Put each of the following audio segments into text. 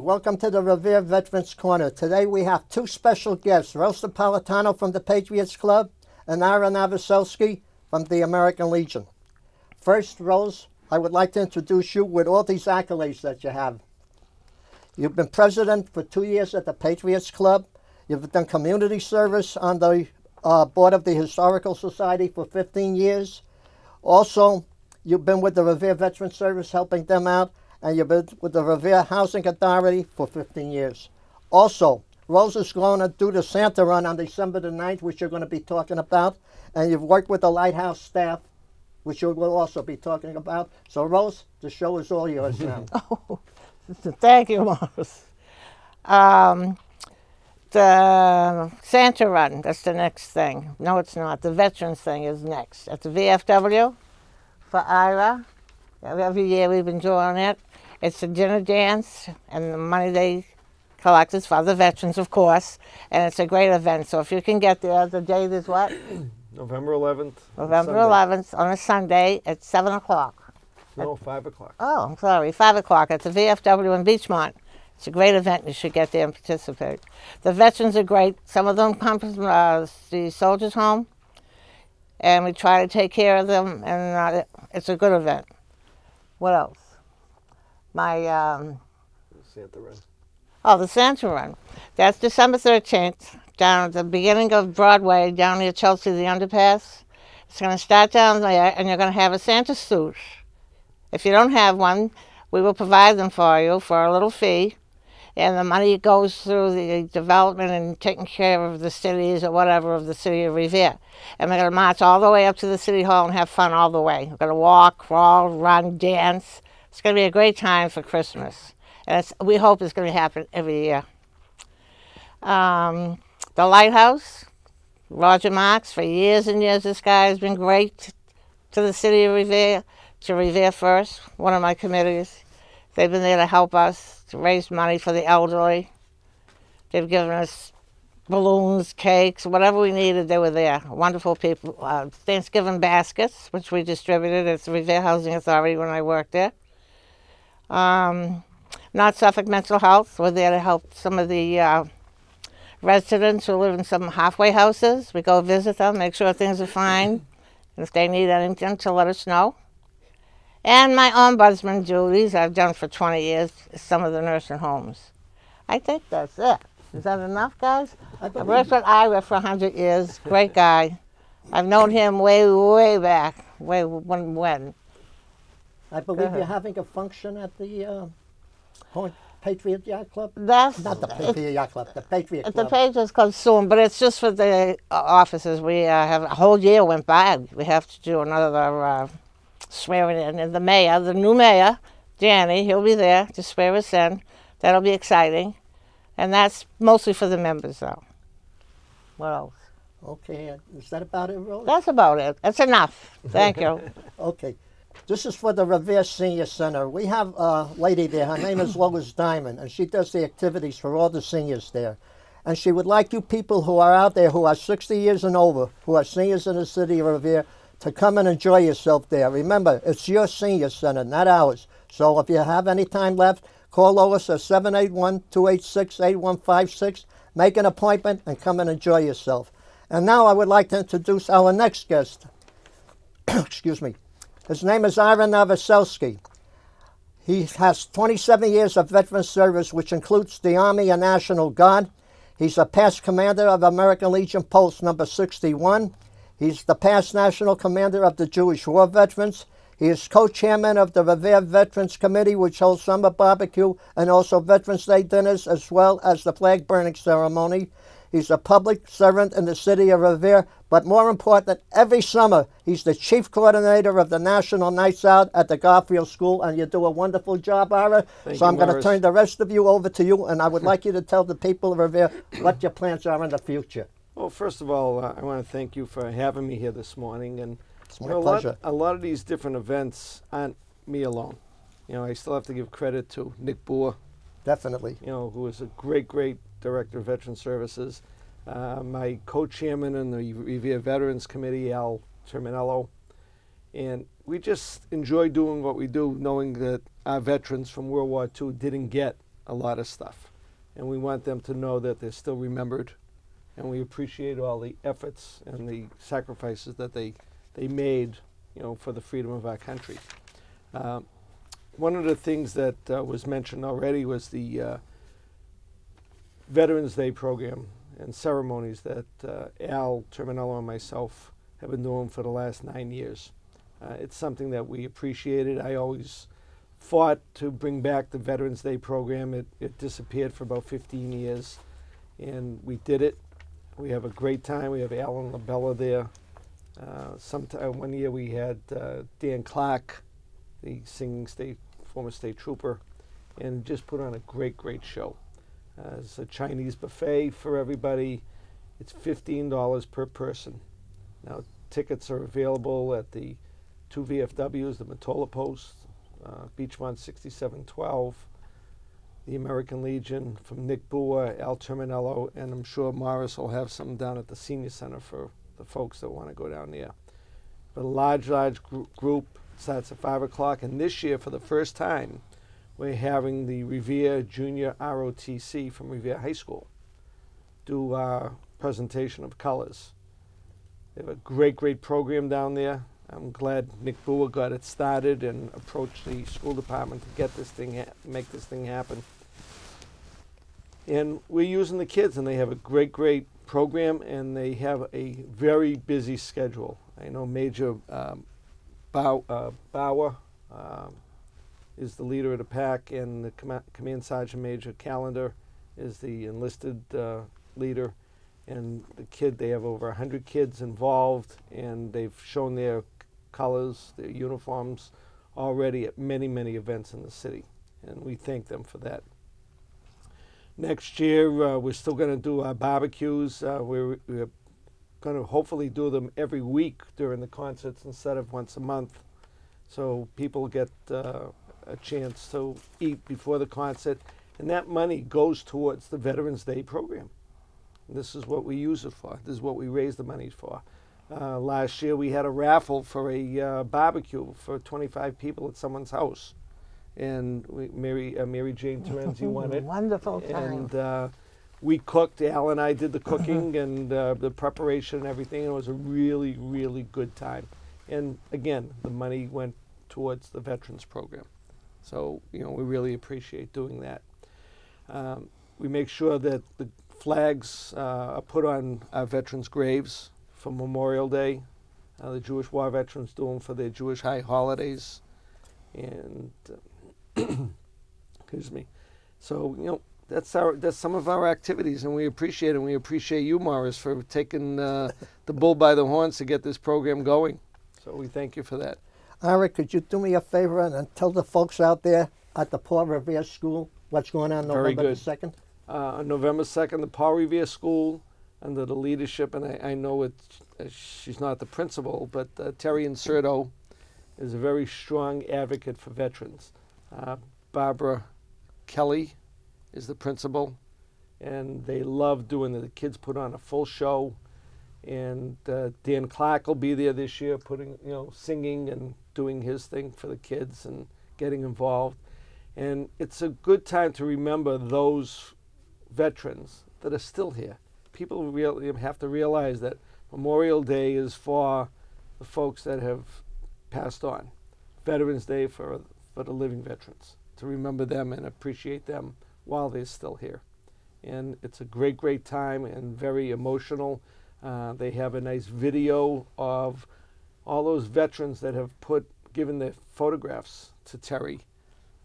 Welcome to the Revere Veterans Corner. Today we have two special guests, Rose Napolitano from the Patriots Club and Ira Novoselsky from the American Legion. First, Rose, I would like to introduce you with all these accolades that you have. You've been president for 2 years at the Patriots Club. You've done community service on the board of the Historical Society for 15 years. Also, you've been with the Revere Veterans Service helping them out, and you've been with the Revere Housing Authority for 15 years. Also, Rose is going to do the Santa Run on December the 9th, which you're going to be talking about, and you've worked with the Lighthouse staff, which you will also be talking about. So, Rose, the show is all yours now. Oh, thank you, Morris. The Santa Run, that's the next thing. No, it's not. The Veterans thing is next. At the VFW for Ira. Every year we've been doing it. It's a dinner dance, and the money they collect is for the veterans, of course. And it's a great event. So if you can get there, the date is what? November 11th. November 11th on a Sunday at 7 o'clock. No, 5 o'clock. Oh, I'm sorry, 5 o'clock at the VFW in Beachmont. It's a great event. You should get there and participate. The veterans are great. Some of them come from the Soldiers' Home, and we try to take care of them, and it's a good event. What else? My, Santa Run. Oh, the Santa Run. That's December 13th, down at the beginning of Broadway, down near Chelsea, the underpass. It's going to start down there, and you're going to have a Santa suit. If you don't have one, we will provide them for you for a little fee, and the money goes through the development and taking care of the cities or whatever of the city of Revere. And we're going to march all the way up to the City Hall and have fun all the way. We're going to walk, crawl, run, dance. It's going to be a great time for Christmas. And we hope it's going to happen every year. The Lighthouse, Roger Marks, for years and years, this guy has been great to the city of Revere, to Revere First, one of my committees. They've been there to help us, to raise money for the elderly. They've given us balloons, cakes, whatever we needed, they were there. Wonderful people. Thanksgiving baskets, which we distributed at the Revere Housing Authority when I worked there. Not Suffolk Mental Health, we're there to help some of the residents who live in some halfway houses. We go visit them, make sure things are fine. And if they need anything, to let us know. And my ombudsman duties I've done for 20 years, some of the nursing homes. I think that's it. Is that enough, guys? I worked with Ira for 100 years. Great guy. I've known him way, way back. When? I believe you're having a function at the Patriot Yacht Club? That's not the Patriot Yacht Club, the Patriot Club. The Patriots Club soon, but it's just for the officers. We have a whole year went by. We have to do another swearing in. And the mayor, the new mayor, Danny, he'll be there to swear us in. That'll be exciting. And that's mostly for the members, though. What else? Okay, is that about it, Rose? That's about it. That's enough. Thank you. Okay. This is for the Revere Senior Center. We have a lady there. Her name is Lois Diamond, and she does the activities for all the seniors there. And she would like you people who are out there who are 60 years and over, who are seniors in the city of Revere, to come and enjoy yourself there. Remember, it's your senior center, not ours. So if you have any time left, call Lois at 781-286-8156, make an appointment, and come and enjoy yourself. And now I would like to introduce our next guest. Excuse me. His name is Ira Novoselsky. He has 27 years of veteran service, which includes the Army and National Guard. He's a past commander of American Legion Post number 61. He's the past national commander of the Jewish War Veterans. He is co-chairman of the Revere Veterans Committee, which holds summer barbecue and also Veterans Day dinners, as well as the flag burning ceremony. He's a public servant in the city of Revere, but more important, every summer, he's the chief coordinator of the National Nights Out at the Garfield School, and you do a wonderful job, Ira. So I'm going to turn the rest of you over to you, and I would like you to tell the people of Revere what your plans are in the future. Well, first of all, I want to thank you for having me here this morning. And it's my pleasure. A lot of these different events aren't me alone. You know, I still have to give credit to Nick Boer. Definitely. You know, who is a great, great director of Veteran Services. My co-chairman in the Revere Veterans Committee, Al Terminello. And we just enjoy doing what we do, knowing that our veterans from World War II didn't get a lot of stuff. And we want them to know that they're still remembered, and we appreciate all the efforts and the sacrifices that they made, for the freedom of our country. One of the things that was mentioned already was the Veterans Day program and ceremonies that Al Terminello and myself have been doing for the last 9 years. It's something that we appreciated. I always fought to bring back the Veterans Day program. It disappeared for about 15 years, and we did it. We have a great time. We have Alan LaBella there. One year we had Dan Clark, the singing former state trooper, and just put on a great, great show. It's a Chinese buffet for everybody. It's $15 per person. Now, tickets are available at the 2 VFWs, the Matola Post, Beachmont 6712, the American Legion, from Nick Bua, Al Terminello, and I'm sure Morris will have some down at the Senior Center for the folks that want to go down there. But a large group starts at 5 o'clock, and this year, for the first time, we're having the Revere Junior ROTC from Revere High School do our presentation of colors. They have a great, great program down there. I'm glad Nick Bua got it started and approached the school department to get this thing, make this thing happen. And we're using the kids, and they have a great, great program, and they have a very busy schedule. I know Major Bauer is the leader of the pack, and the Command Sergeant Major Callender is the enlisted leader. And they have over 100 kids involved, and they've shown their colors, their uniforms already at many, many events in the city, and we thank them for that. Next year, we're still going to do our barbecues. We're going to hopefully do them every week during the concerts instead of once a month, so people get a chance to eat before the concert, and that money goes towards the Veterans Day program. This is what we use it for. This is what we raise the money for. Last year we had a raffle for a barbecue for 25 people at someone's house, and Mary Jane Terenzi won it. Wonderful time. And we cooked. Al and I did the cooking and the preparation and everything. And it was a really, really good time. And again, the money went towards the Veterans Program. So we really appreciate doing that. We make sure that the flags are put on our veterans' graves for Memorial Day. The Jewish war veterans do them for their Jewish high holidays, and excuse me. So that's some of our activities, and we appreciate it. And we appreciate you, Morris, for taking the bull by the horns to get this program going. So we thank you for that. Ira, could you do me a favor and tell the folks out there at the Paul Revere School what's going on November the 2nd? On November 2nd, the Paul Revere School, under the leadership, and I know she's not the principal, but Terry Inserto is a very strong advocate for veterans. Barbara Kelly is the principal, and they love doing it. The kids put on a full show, and Dan Clark will be there this year, singing and doing his thing for the kids and getting involved. And it's a good time to remember those veterans that are still here. People really have to realize that Memorial Day is for the folks that have passed on. Veterans Day for the living veterans, to remember them and appreciate them while they're still here. And it's a great, great time and very emotional. They have a nice video of all those veterans that have given their photographs to Terry,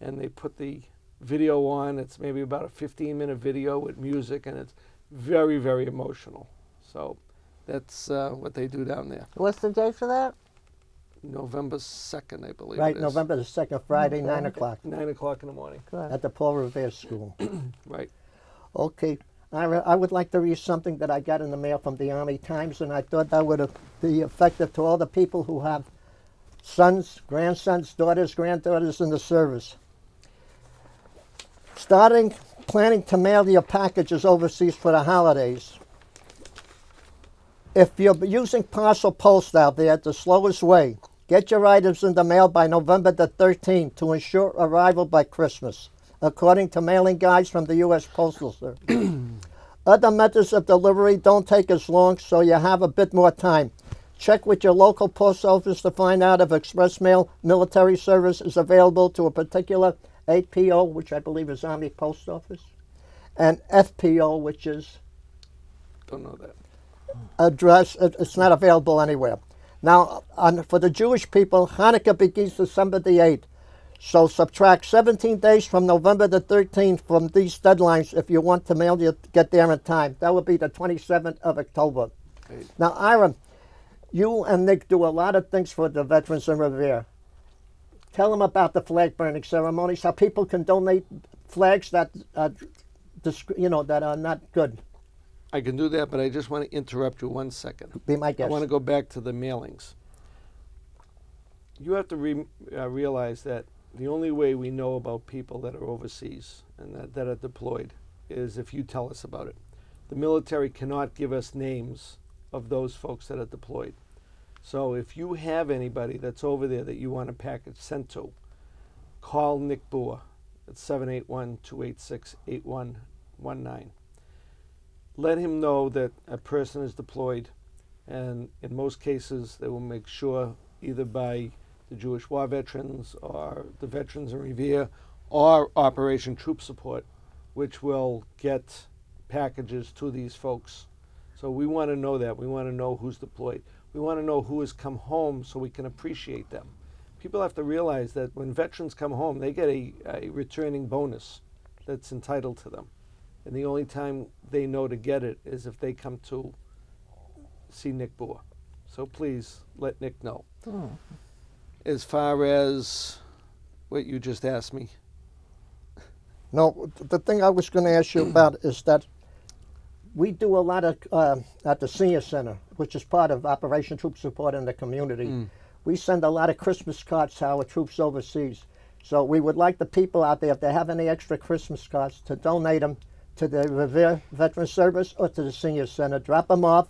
and they put the video on. It's maybe about a 15-minute video with music, and it's very, very emotional. So that's what they do down there. What's the date for that? November 2nd, I believe. Right, it is. November the 2nd, Friday, 9 o'clock. 9 o'clock in the morning. Good. At the Paul Revere School. Right. Okay. Ira, I would like to read something that I got in the mail from the Army Times, and I thought that would be effective to all the people who have sons, grandsons, daughters, granddaughters in the service. Planning to mail your packages overseas for the holidays. If you're using parcel post out there, the slowest way, get your items in the mail by November the 13th to ensure arrival by Christmas. according to mailing guides from the U.S. Postal Service. Other methods of delivery don't take as long, so you have a bit more time. Check with your local post office to find out if express mail military service is available to a particular APO, which I believe is Army Post Office, and FPO, which is Don't know that. address. It's not available anywhere. Now, for the Jewish people, Hanukkah begins December the 8th. So subtract 17 days from November the 13th from these deadlines if you want to mail you get there in time. That would be the 27th of October. Right. Now, Ira, you and Nick do a lot of things for the veterans in Revere. Tell them about the flag burning ceremonies, how people can donate flags that, that are not good. I can do that, but I just want to interrupt you 1 second. Be my guest. I want to go back to the mailings. You have to realize that the only way we know about people that are overseas and that are deployed is if you tell us about it. The military cannot give us names of those folks that are deployed. So if you have anybody that's over there that you want a package sent to, call Nick Boer at 781-286-8119. Let him know that a person is deployed, and in most cases they will make sure either by the Jewish War Veterans or the Veterans in Revere or Operation Troop Support, which will get packages to these folks. So we want to know that. We want to know who's deployed. We want to know who has come home so we can appreciate them. People have to realize that when veterans come home, they get a returning bonus that's entitled to them. And the only time they know to get it is if they come to see Nick Boer. So please let Nick know. Oh. As far as what you just asked me. No, the thing I was going to ask you about is that we do a lot of, at the Senior Center, which is part of Operation Troop Support in the community. We send a lot of Christmas cards to our troops overseas. So we would like the people out there, if they have any extra Christmas cards, to donate them to the Revere Veteran Service or to the Senior Center. Drop them off.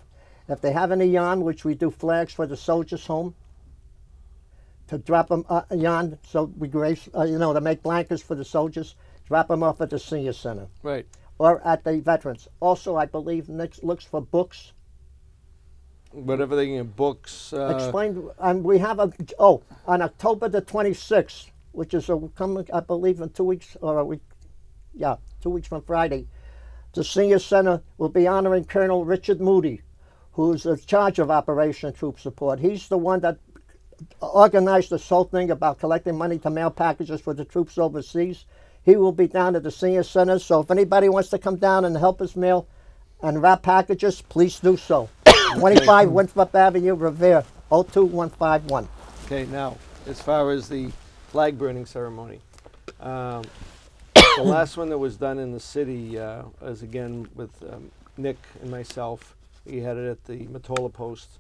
If they have any yarn, which we do flags for the soldiers' home, to drop them yarn, so we grace, to make blankets for the soldiers, drop them off at the Senior Center. Right. Or at the Veterans. Also, I believe Nick looks for books. Whatever they can, books. Explain, and we have on October the 26th, which is coming, I believe, in 2 weeks, or a week, 2 weeks from Friday, the Senior Center will be honoring Colonel Richard Moody, who's in charge of Operation Troop Support. He's the one that organized this whole thing about collecting money to mail packages for the troops overseas. He will be down at the Senior Center, so if anybody wants to come down and help us mail and wrap packages, please do so. 25 Winthrop Avenue, Revere, 02151. Okay, now, as far as the flag burning ceremony, the last one that was done in the city was again with Nick and myself. We had it at the Matola Post,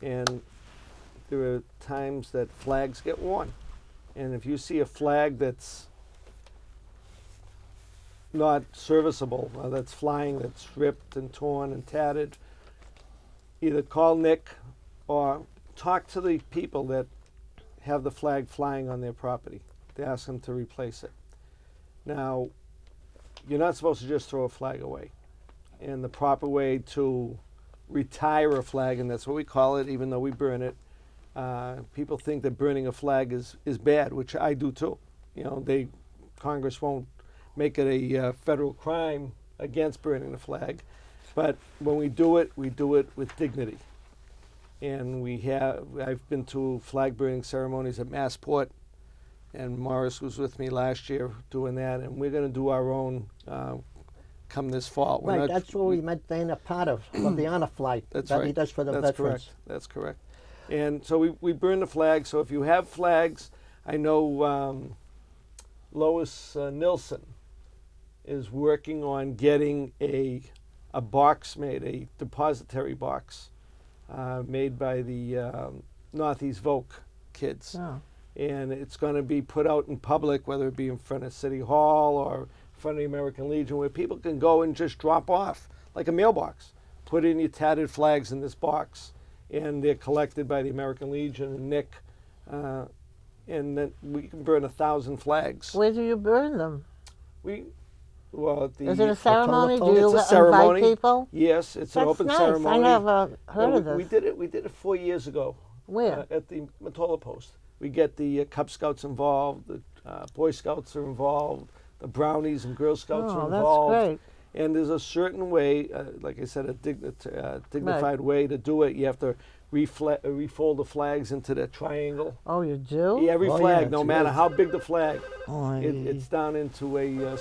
and there are times that flags get worn. And if you see a flag that's not serviceable, that's flying, that's ripped and torn and tattered, either call Nick or talk to the people that have the flag flying on their property to ask them to replace it. Now, you're not supposed to just throw a flag away. And the proper way to retire a flag, and that's what we call it, even though we burn it, people think that burning a flag is bad, which I do too. Congress won't make it a federal crime against burning the flag. But when we do it with dignity. And I've been to flag burning ceremonies at Massport, and Morris was with me last year doing that, and we're going to do our own come this fall. Right, that's what we met Dana part of the honor flight that right. he does for the That's veterans. Correct. That's correct. And so we burn the flag. So if you have flags, I know Lois Nilsson is working on getting a box made, a depository box made by the Northeast Voc kids. Oh. And it's going to be put out in public, whether it be in front of City Hall or in front of the American Legion, where people can go and just drop off, like a mailbox. Put in your tattered flags in this box, and they're collected by the American Legion and Nick, and then we can burn 1,000 flags. Where do you burn them? Well, Is it a ceremony? Do It's you a invite ceremony. people? Yes, it's an That's open nice. ceremony. I never heard of this. We did it. We did it 4 years ago. Where? At the Matola Post. We get the Cub Scouts involved. The Boy Scouts are involved. The Brownies and Girl Scouts are Oh, involved. that's great. And there's a certain way, like I said, a dignified way to do it. You have to refold the flags into the triangle. Oh, you do? Yeah, every Oh, flag, yeah, no it's matter good. how big the flag, Oh, it's down into a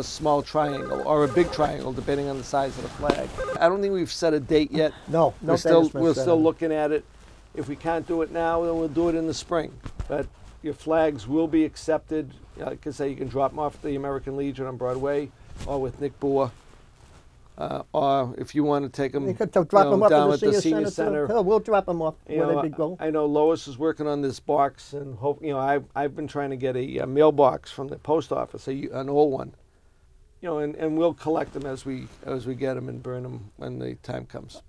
small triangle or a big triangle, depending on the size of the flag. I don't think we've set a date yet. No, we're still looking at it. If we can't do it now, then we'll do it in the spring. But your flags will be accepted. Like I say, you can drop them off at the American Legion on Broadway, or with Nick Boer, or if you want to take them, You could drop them off down at the senior center. center. Oh, we'll drop them off where they go. I know Lois is working on this box, and hope I've been trying to get a mailbox from the post office, an old one. And we'll collect them as we get them and burn them when the time comes.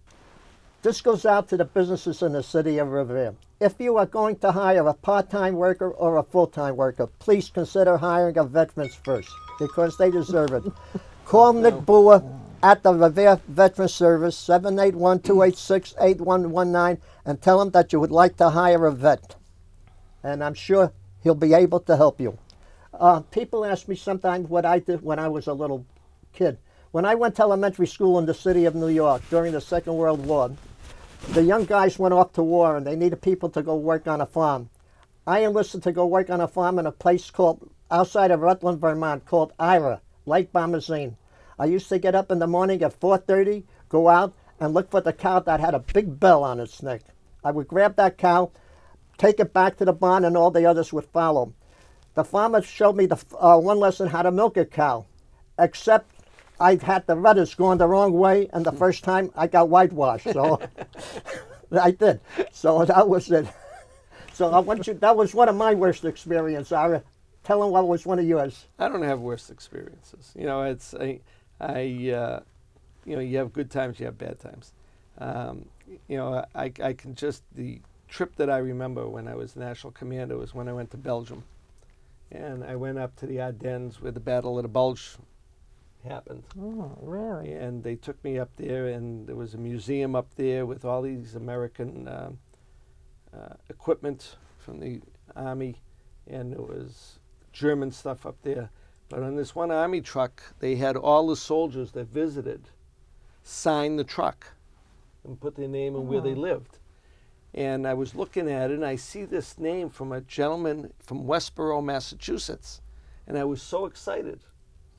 This goes out to the businesses in the city of Revere. If you are going to hire a part-time worker or a full-time worker, please consider hiring a veterans first, because they deserve it. Call Nick Boer at the Revere Veteran Service, 781-286-8119, and tell him that you would like to hire a vet. And I'm sure he'll be able to help you. People ask me sometimes what I did when I was a little kid. When I went to elementary school in the city of New York during the Second World War, the young guys went off to war and they needed people to go work on a farm. I enlisted to go work on a farm in a place called, outside of Rutland, Vermont, called Ira, Lake Bombazine. I used to get up in the morning at 4:30, go out and look for the cow that had a big bell on its neck. I would grab that cow, take it back to the barn, and all the others would follow. The farmer showed me the one lesson how to milk a cow, except I had the rudders going the wrong way, and the first time I got whitewashed, so I did. So that was it. So I want you, that was one of my worst experiences, Ira. Tell them what was one of yours. I don't have worst experiences. You have good times, you have bad times. I can just, the trip that I remember when I was National Commander was when I went to Belgium. And I went up to the Ardennes where the Battle of the Bulge happened. Oh, really? And they took me up there, and there was a museum up there with all these American equipment from the Army, and there was German stuff up there. But on this one Army truck, they had all the soldiers that visited sign the truck and put their name and where they lived. And I was looking at it, and I see this name from a gentleman from Westboro, Massachusetts. And I was so excited.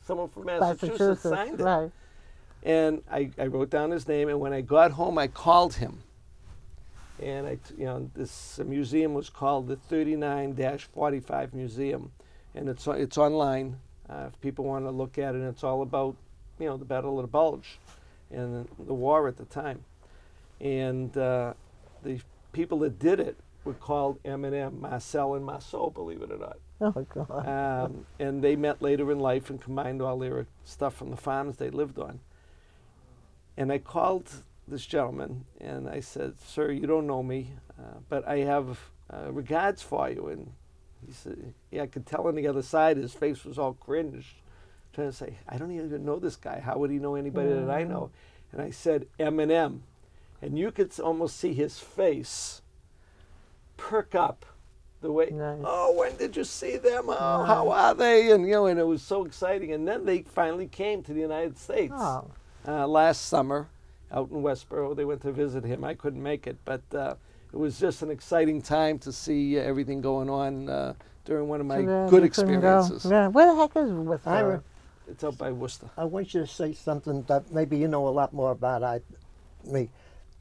Someone from Massachusetts signed it. Right. And I wrote down his name, and when I got home, I called him. And this museum was called the 39-45 Museum. And it's online if people want to look at it. And it's all about, the Battle of the Bulge and the war at the time. And the people that did it were called M&M, Marcel and Marceau, believe it or not. Oh, God. And they met later in life and combined all their stuff from the farms they lived on. And I called this gentleman and I said, "Sir, you don't know me, but I have regards for you." And he said, yeah, I could tell on the other side his face was all cringed, trying to say, "I don't even know this guy. How would he know anybody that I know?" And I said, "M&M." And you could almost see his face perk up the way, Nice. "Oh, when did you see them? Oh, how are they?" And and it was so exciting. And then they finally came to the United States last summer out in Westboro. They went to visit him. I couldn't make it, but it was just an exciting time to see everything going on during one of my good experiences. Yeah. Where the heck is Worcester? Ira, It's out by Worcester. I want you to say something that maybe you know a lot more about me.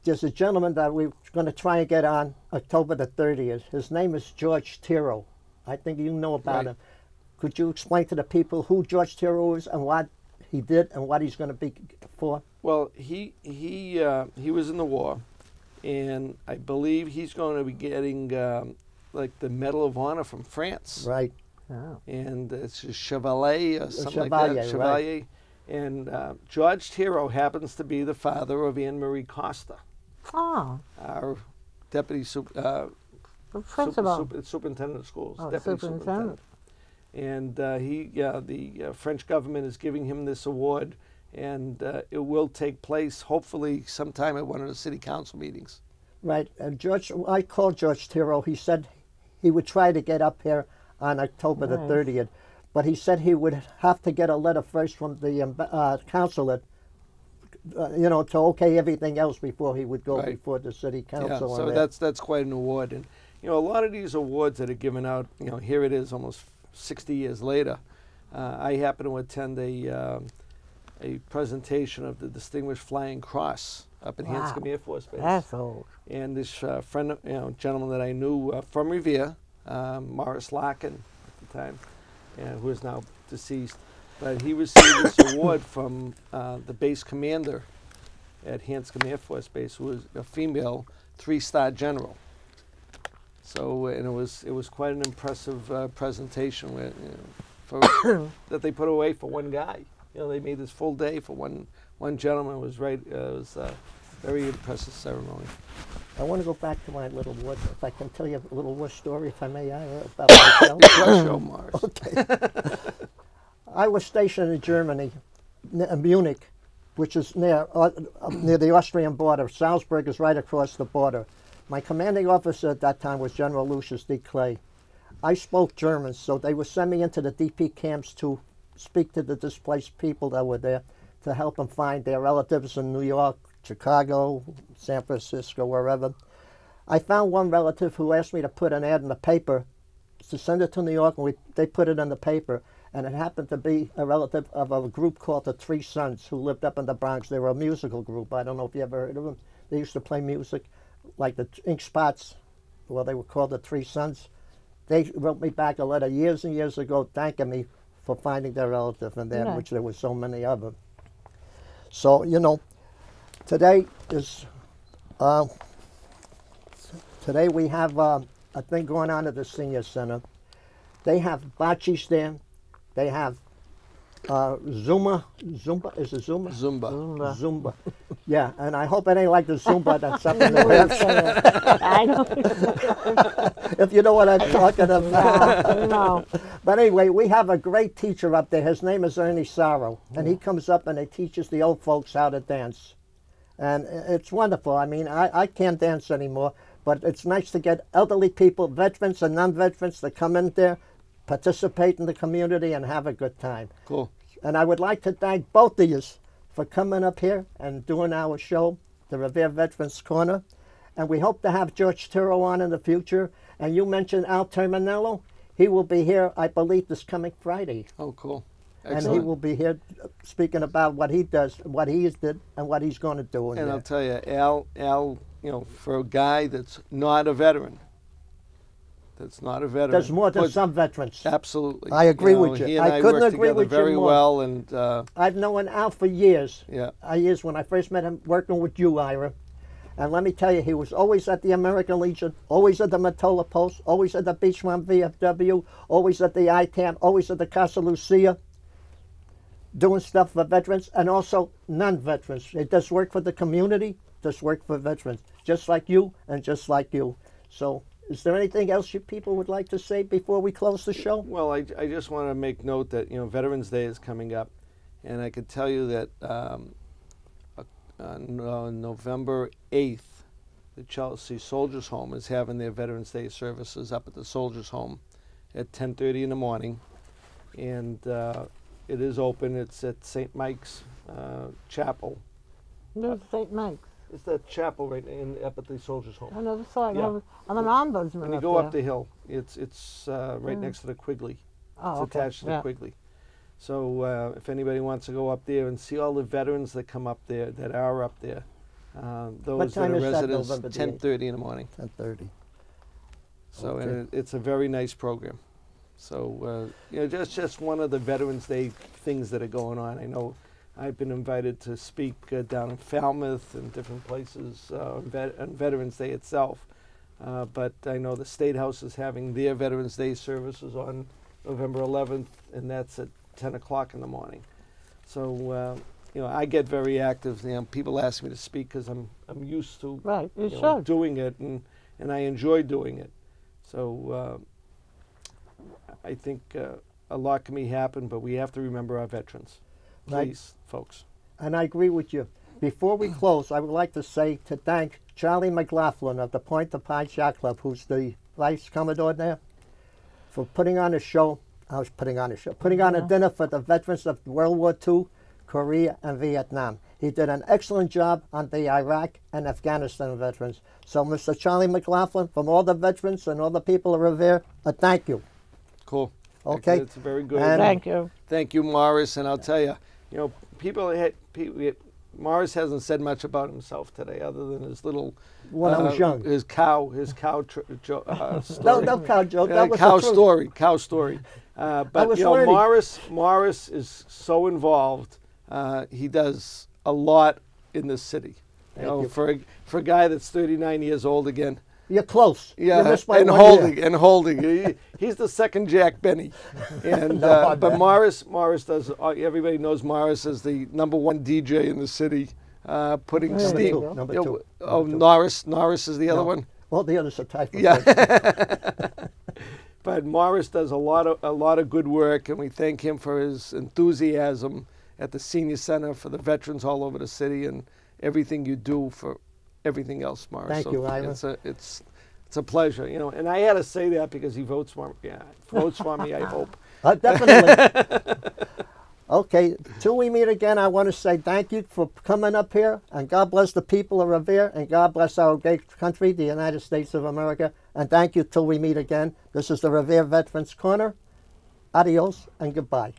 There's a gentleman that we're going to try and get on October the 30th. His name is George Tiro. I think you know about him. Could you explain to the people who George Tiro is and what he did and what he's going to be for? Well, he was in the war, and I believe he's going to be getting like the Medal of Honor from France. Right. Oh. And it's a Chevalier or something Chevalier, like that. Chevalier. Right. And George Tiro happens to be the father of Anne Marie Costa. Oh. Our deputy Principal. superintendent of schools. Oh, deputy superintendent. And the French government is giving him this award, and it will take place hopefully sometime at one of the city council meetings. Right. And I called George Tiro. He said he would try to get up here on October the 30th, but he said he would have to get a letter first from the consulate, to okay everything else before he would go before the city council. Yeah, so that's quite an award. And a lot of these awards that are given out, here it is almost 60 years later. I happened to attend a presentation of the Distinguished Flying Cross up at Hanscom Air Force Base. That's old. And this friend, gentleman that I knew from Revere, Morris Larkin at the time, who is now deceased, but he received this award from the base commander at Hanscom Air Force Base, who was a female 3-star general. So, and it was quite an impressive presentation that they put away for one guy. They made this full day for one gentleman. It was a very impressive ceremony. I want to go back to my little war. If I can tell you a little war story, if I may, about myself. Show, Morris. Okay. I was stationed in Germany, Munich, which is near the Austrian border. Salzburg is right across the border. My commanding officer at that time was General Lucius D. Clay. I spoke German, so they would send me into the DP camps to speak to the displaced people that were there, to help them find their relatives in New York, Chicago, San Francisco, wherever. I found one relative who asked me to put an ad in the paper, to send it to New York, and they put it in the paper. And it happened to be a relative of a group called the Three Sons, who lived up in the Bronx. They were a musical group. I don't know if you ever heard of them. They used to play music like the Ink Spots. Well, they were called the Three Sons. They wrote me back a letter years and years ago thanking me for finding their relative, and that, which there were so many of them. So, today is, today we have a thing going on at the senior center. They have bocce there. They have Zumba, is it Zumba? Zumba. Yeah, and I hope it ain't like the Zumba that's something that I don't. if you know what I'm talking about. No. But anyway, we have a great teacher up there. His name is Ernie Sorrow, and he comes up and he teaches the old folks how to dance. And it's wonderful. I mean, I can't dance anymore, but it's nice to get elderly people, veterans and non-veterans, to come in there, participate in the community, and have a good time. Cool. And I would like to thank both of you for coming up here and doing our show, the Revere Veterans Corner. And we hope to have George Tiro on in the future. And you mentioned Al Terminello. He will be here, I believe, this coming Friday. Oh, cool. Excellent. And he will be here speaking about what he does, what he did, and what he's going to do. And I'll tell you, Al, for a guy that's not a veteran, there's more than some veterans. Absolutely. I agree with you. He and I couldn't worked agree together with very you more. well, and I've known Al for years. Yeah. Years when I first met him working with you, Ira. And let me tell you, he was always at the American Legion, always at the Matola Post, always at the Beachmont VFW, always at the ITAM, always at the Casa Lucia, doing stuff for veterans and also non-veterans. It does work for the community, does work for veterans, just like you and just like you. So is there anything else you people would like to say before we close the show? Well, I just want to make note that, Veterans Day is coming up, and I could tell you that on November 8th, the Chelsea Soldiers Home is having their Veterans Day services up at the Soldiers Home at 10:30 in the morning, and it is open. It's at St. Mike's Chapel. Where's St. Mike's? It's that chapel right up at the Soldiers Home. I never saw it. Yeah. I'm an ombudsman. When you go up the hill, it's right next to the Quigley. Oh, It's attached to the Quigley. So if anybody wants to go up there and see all the veterans that come up there, that are up there, those that are residents, 10:30 in the morning. 10:30. So Okay. and it's a very nice program. So just one of the Veterans Day things that are going on. I know I've been invited to speak down in Falmouth and different places on Veterans Day itself. But I know the State House is having their Veterans Day services on November 11th, and that's at 10 o'clock in the morning. So, I get very active. People ask me to speak because I'm used to doing it, and I enjoy doing it. So I think a lot can be happen, but we have to remember our veterans. Right. Please, folks. And I agree with you. Before we close, I would like to thank Charlie McLaughlin of the Point de Pines Yacht Club, who's the Vice Commodore there, for putting on a show. Putting on a dinner for the veterans of World War II, Korea, and Vietnam. He did an excellent job on the Iraq and Afghanistan veterans. So, Mr. Charlie McLaughlin, from all the veterans and all the people of Revere, thank you. Cool. Okay. It's very good. And Thank you. Thank you, Morris. And I'll tell you, Morris hasn't said much about himself today, other than his little when I was young. his cow story. No cow joke. That was cow the truth. story. Cow story. But was you know, learning. Morris is so involved. He does a lot in this city. Thank you. For a guy that's 39 years old again. You're close. Yeah, You missed by and 1 holding year. and holding. He's the second Jack Benny, and No, I but bet. Morris does. Everybody knows Morris as the #1 DJ in the city, putting Number steam. two, number two. Oh, Number two. Norris is the other No. one. Well, the other's a type of Yeah. person. But Morris does a lot of good work, and we thank him for his enthusiasm at the senior center for the veterans all over the city, and everything you do for everything else, Morris. Thank you, Ira. It's a pleasure, you know. And I had to say that because he votes for me. Yeah, votes for me. I hope. Definitely. Okay, till we meet again, I want to say thank you for coming up here, and God bless the people of Revere, and God bless our great country, the United States of America, and thank you till we meet again. This is the Revere Veterans Corner. Adios and goodbye.